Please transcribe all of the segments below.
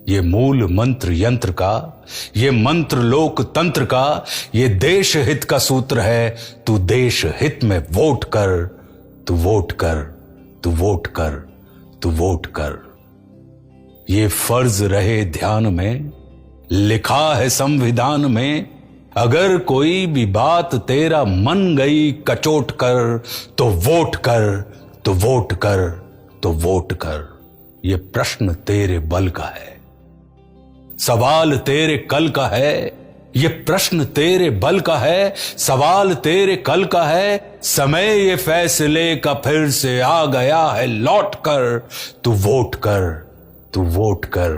ये मूल मंत्र यंत्र का, ये मंत्र लोकतंत्र का, ये देश हित का सूत्र है। तू देश हित में वोट कर, तू वोट कर, तू वोट कर, तू वोट कर। ये फर्ज रहे ध्यान में, लिखा है संविधान में, अगर कोई भी बात तेरा मन गई कचोट कर, तो वोट कर, तो वोट कर, तो वोट कर। ये प्रश्न तेरे बल का है, सवाल तेरे कल का है। ये प्रश्न तेरे बल का है, सवाल तेरे कल का है। समय ये फैसले का फिर से आ गया है लौट कर। तू वोट कर, तू वोट कर,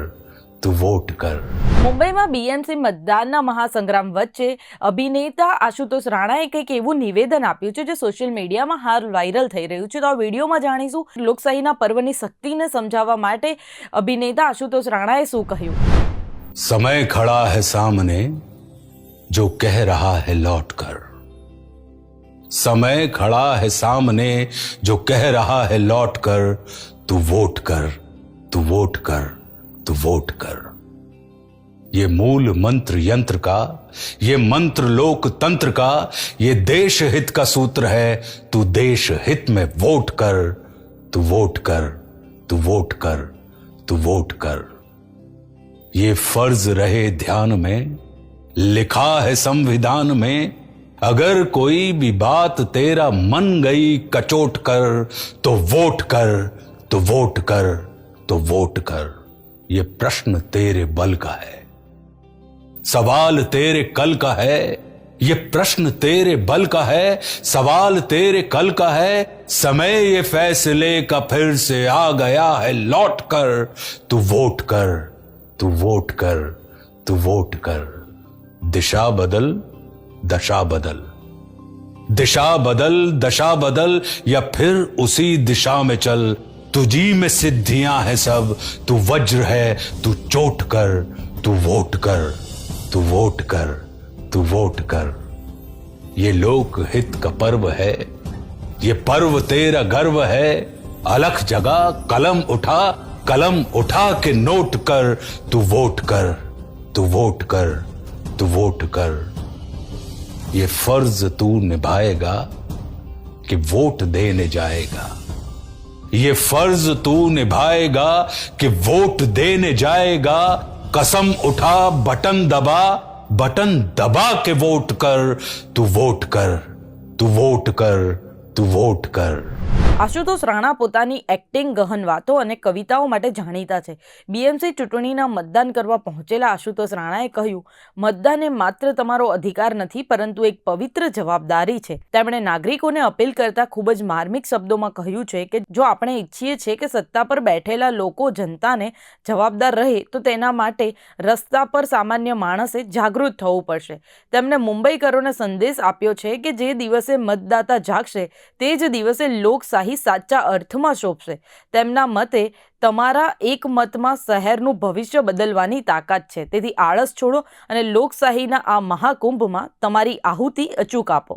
तू वोट कर। મુંબઈમાં બીએમસી મતદાનના મહાસંગ્રામ વચ્ચે અભિનેતા આશુતોષ રાણાએ કંઈક એવું નિવેદન આપ્યું છે જે સોશિયલ મીડિયામાં હાલ વાયરલ થઈ રહ્યું છે। તો આ વિડીયોમાં જાણીશું લોકશાહીના પર્વની શક્તિને સમજાવવા માટે અભિનેતા આશુતોષ રાણાએ શું કહ્યું। समय खड़ा है सामने जो कह रहा है लौट कर। समय खड़ा है सामने जो कह रहा है लौट कर। तू वोट कर, तू वोट कर, तू वोट कर। ये मूल मंत्र यंत्र का, ये मंत्र लोकतंत्र का, ये देश हित का सूत्र है। तू देश हित में वोट कर, तू वोट कर, तू वोट कर, तू वोट कर। ये फर्ज रहे ध्यान में, लिखा है संविधान में, अगर कोई भी बात तेरा मन गई कचोट कर, तो वोट कर, तो वोट कर, तो वोट कर। ये प्रश्न तेरे बल का है, सवाल तेरे कल का है। ये प्रश्न तेरे बल का है, सवाल तेरे कल का है। समय ये फैसले का फिर से आ गया है लौट कर। तू वोट कर, तू वोट कर, तू वोट कर। दिशा बदल, दशा बदल, दिशा बदल, दशा बदल, या फिर उसी दिशा में चल। तुझी में सिद्धियां हैं सब, तू वज्र है, तू चोट कर, तू वोट कर, तू वोट कर, तू वोट कर। ये लोक हित का पर्व है, ये पर्व तेरा गर्व है। अलख जगा कलम उठा, कलम उठा के नोट कर। तू वोट कर, तू वोट कर, तू वोट कर। ये फर्ज तू निभाएगा कि वोट देने जाएगा। ये फर्ज तू निभाएगा कि वोट देने जाएगा। कसम उठा, बटन दबा, बटन दबा के वोट कर। तू वोट कर, तू वोट कर, तू वोट कर। આશુતોષ રાણા પોતાની એક્ટિંગ, ગહન વાતો અને કવિતાઓ માટે જાણીતા છે। બીએમસી ચૂંટણીના મતદાન કરવા પહોંચેલા આશુતોષ રાણાએ કહ્યું, મતદાન એ માત્ર તમારો અધિકાર નથી પરંતુ એક પવિત્ર જવાબદારી છે। તેમણે નાગરિકોને અપીલ કરતા ખૂબ જ માર્મિક શબ્દોમાં કહ્યું છે કે જો આપણે ઈચ્છીએ છીએ કે સત્તા પર બેઠેલા લોકો જનતાને જવાબદાર રહે તો તેના માટે રસ્તા પર સામાન્ય માણસે જાગૃત થવું પડશે। તેમણે મુંબઈકરોને સંદેશ આપ્યો છે કે જે દિવસે મતદાતા જાગશે તે જ દિવસે લોકશાહી સાચા અર્થમાં શોભશે। તેમના મતે તમારા એક મતમાં શહેરનું ભવિષ્ય બદલવાની તાકાત છે। તેથી આળસ છોડો અને લોકશાહીના આ મહાકુંભમાં તમારી આહુતિ અચૂક આપો।